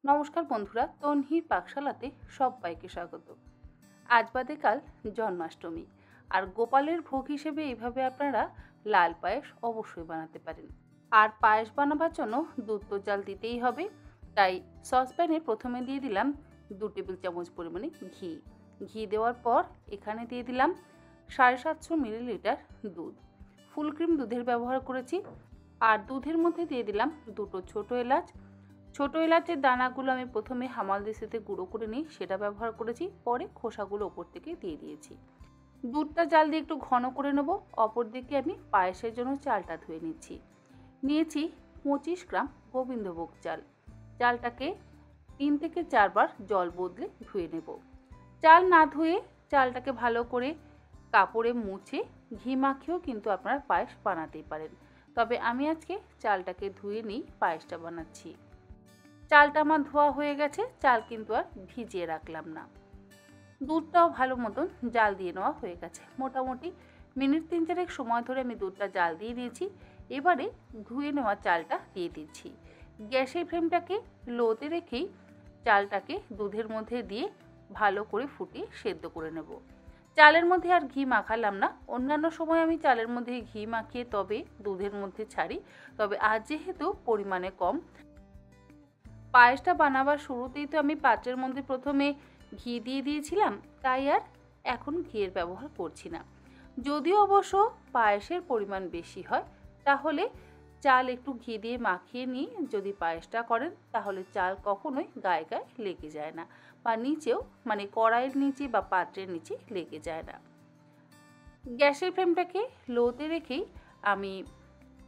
নমস্কার বন্ধুরা, তন্হির পাকশালাতে সবাইকে স্বাগত। আজ বাদে কাল জন্মাষ্টমী, আর গোপালের ভোগ হিসেবে এইভাবে আপনারা লাল পায়েস অবশ্যই বানাতে পারেন। আর পায়েস বানাবার জন্য দুধ তো জাল দিতেই হবে, তাই সসপ্যানে প্রথমে দিয়ে দিলাম 2 টেবিল চামচ পরিমাণে ঘি। ঘি দেওয়ার পর এখানে দিয়ে দিলাম 750 মিলিলিটার দুধ। ফুল ক্রিম দুধের ব্যবহার করেছি। আর দুধের মধ্যে দিয়ে দিলাম 2টো ছোটো এলাচ। ছোটো এলাচের দানাগুলো আমি প্রথমে হামালদিস্তাতে গুঁড়ো করে নিই, সেটা ব্যবহার করেছি, পরে খোসাগুলো ওপর থেকে দিয়ে দিয়েছি। দুধটা জাল দিয়ে একটু ঘন করে নেব। অপর দিকে আমি পায়েসের জন্য চালটা ধুয়ে নিয়েছি 25 গ্রাম গোবিন্দভোগ চাল। চালটাকে 3 থেকে 4 বার জল বদলে ধুয়ে নেব। চাল না ধুয়ে চালটাকে ভালো করে কাপড়ে মুছে ঘি মাখিয়েও কিন্তু আপনারা পায়েস বানাতেই পারেন, তবে আমি আজকে চালটাকে ধুয়ে নিই পায়েসটা বানাচ্ছি। চালটা আমার ধোয়া হয়ে গেছে, চাল কিন্তু আর ভিজিয়ে রাখলাম না। দুধটাও ভালো মতন জাল দিয়ে নেওয়া হয়ে গেছে। মোটামুটি মিনিট 3-4 সময় ধরে আমি দুধটা জাল দিয়ে দিয়েছি। এবারে ধুয়ে নেওয়া চালটা দিয়ে দিচ্ছি। গ্যাসের ফ্লেমটাকে লোতে রেখেই চালটাকে দুধের মধ্যে দিয়ে ভালো করে ফুটিয়ে সেদ্ধ করে নেব। চালের মধ্যে আর ঘি মাখালাম না। অন্যান্য সময় আমি চালের মধ্যে ঘি মাখিয়ে তবে দুধের মধ্যে ছাড়ি, তবে আজ যেহেতু পরিমাণে কম, পায়েসটা বানাবার শুরুতেই তো আমি পাত্রের মধ্যে প্রথমে ঘি দিয়ে দিয়েছিলাম, তাই আর এখন ঘিয়ের ব্যবহার করছি না। যদিও অবশ্য পায়েসের পরিমাণ বেশি হয়, তাহলে চাল একটু ঘি দিয়ে মাখিয়ে নিয়ে যদি পায়েসটা করেন, তাহলে চাল কখনোই গায়ে গায়ে লেগে যায় না, বা নিচেও মানে কড়াইয়ের নিচে বা পাত্রের নিচে লেগে যায় না। গ্যাসের ফ্লেমটাকে লোতে রেখেই আমি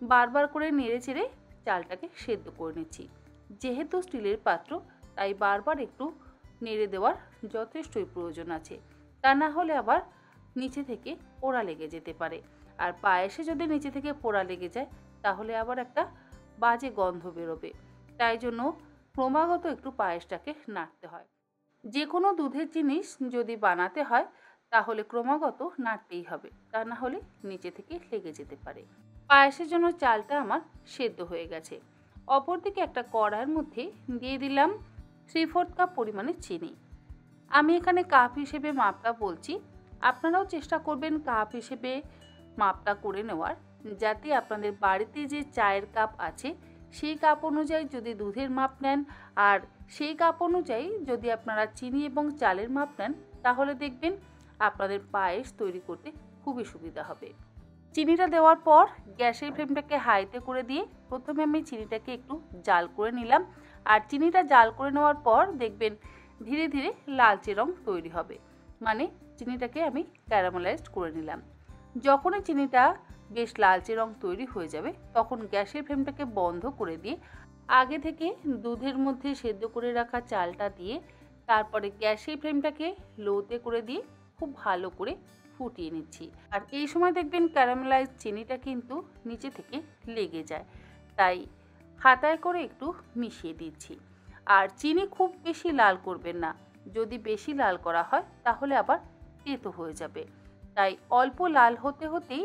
বারবার করে নেড়ে চেড়ে চালটাকে সেদ্ধ করে নিচ্ছি। যেহেতু স্টিলের পাত্র, তাই বারবার একটু নেড়ে দেওয়ার যথেষ্টই প্রয়োজন আছে, তা না হলে আবার নিচে থেকে পোড়া লেগে যেতে পারে। আর পায়েসে যদি নিচে থেকে পোড়া লেগে যায়, তাহলে আবার একটা বাজে গন্ধ বেরোবে। তাই জন্য ক্রমাগত একটু পায়েসটাকে নাড়তে হয়। যে কোনো দুধের জিনিস যদি বানাতে হয়, তাহলে ক্রমাগত নাড়তেই হবে, তা না হলে নিচে থেকে লেগে যেতে পারে। পায়েসের জন্য চালটা আমার সেদ্ধ হয়ে গেছে। অপরদিকে একটা কড়াইয়ের মধ্যে দিয়ে দিলাম 3/4 কাপ পরিমাণে চিনি। আমি এখানে কাপ হিসেবে মাপটা বলছি, আপনারাও চেষ্টা করবেন কাপ হিসেবে মাপটা করে নেওয়ার, যাতে আপনাদের বাড়িতে যে চায়ের কাপ আছে সেই কাপ অনুযায়ী যদি দুধের মাপ নেন, আর সেই কাপ অনুযায়ী যদি আপনারা চিনি এবং চালের মাপ নেন, তাহলে দেখবেন আপনাদের পায়েস তৈরি করতে খুবই সুবিধা হবে। চিনিটা দেওয়ার পর গ্যাসের ফ্লেমটাকে হাইতে করে দিয়ে প্রথমে আমি চিনিটাকে একটু জাল করে নিলাম। আর চিনিটা জাল করে নেওয়ার পর দেখবেন ধীরে ধীরে লালচে রং তৈরি হবে, মানে চিনিটাকে আমি ক্যারামেলাইজড করে নিলাম। যখনই চিনিটা বেশ লালচে রং তৈরি হয়ে যাবে, তখন গ্যাসের ফ্লেমটাকে বন্ধ করে দিয়ে আগে থেকে দুধের মধ্যে সেদ্ধ করে রাখা চালটা দিয়ে তারপরে গ্যাসের ফ্লেমটাকে লোতে করে দিয়ে খুব ভালো করে ফুটিয়ে নিচ্ছি। আর এই সময় দেখবেন ক্যারামেলাইজ চিনিটা কিন্তু নিচে থেকে লেগে যায়, তাই হাতায় করে একটু মিশিয়ে দিচ্ছি। আর চিনি খুব বেশি লাল করবেন না, যদি বেশি লাল করা হয় তাহলে আবার তেতো হয়ে যাবে। তাই অল্প লাল হতে হতেই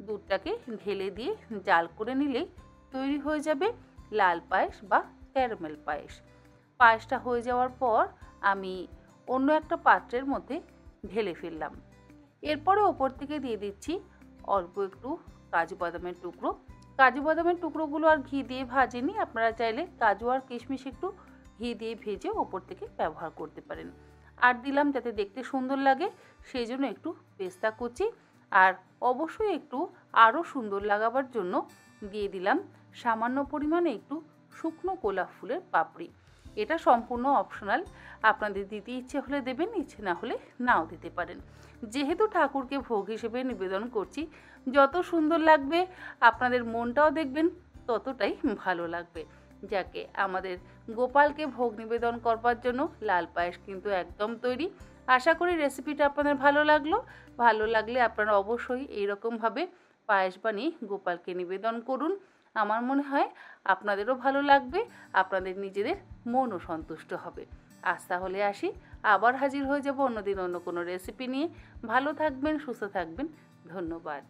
দুধটাকে ঢেলে দিয়ে জাল করে নিলেই তৈরি হয়ে যাবে লাল পায়েস বা ক্যারামেল পায়েস। পায়েসটা হয়ে যাওয়ার পর আমি অন্য একটা পাত্রের মধ্যে ঢেলে ফেললাম। এরপরে ওপর থেকে দিয়ে দিচ্ছি অল্প একটু কাজু বাদামের টুকরো। কাজু বাদামের টুকরোগুলো আর ঘি দিয়ে ভাজেনি, আপনারা চাইলে কাজু আর কিশমিশ একটু ঘি দিয়ে ভেজে ওপর থেকে ব্যবহার করতে পারেন। আর দিলাম যাতে দেখতে সুন্দর লাগে সেই জন্য একটু পেস্তা কুচি, আর অবশ্যই একটু আরও সুন্দর লাগাবার জন্য দিয়ে দিলাম সামান্য পরিমাণে একটু শুকনো গোলাপ ফুলের পাপড়ি। এটা সম্পূর্ণ অপশনাল, আপনাদের দিতে ইচ্ছে হলে দেবেন, ইচ্ছে না হলে নাও দিতে পারেন। যেহেতু ঠাকুরকে ভোগ হিসেবে নিবেদন করছি, যত সুন্দর লাগবে আপনাদের মনটাও দেখবেন ততটাই ভালো লাগবে। যাকে আমাদের গোপালকে ভোগ নিবেদন করবার জন্য লাল পায়েস কিন্তু একদম তৈরি। আশা করি রেসিপিটা আপনাদের ভালো লাগলে আপনারা অবশ্যই এইরকমভাবে পায়েস বানিয়ে গোপালকে নিবেদন করুন। আমার মনে হয় আপনাদেরও ভালো লাগবে, আপনাদের নিজেদের মনও সন্তুষ্ট হবে। আজ তাহলে আসি, আবার হাজির হয়ে যাব অন্যদিন অন্য কোনো রেসিপি নিয়ে। ভালো থাকবেন, সুস্থ থাকবেন, ধন্যবাদ।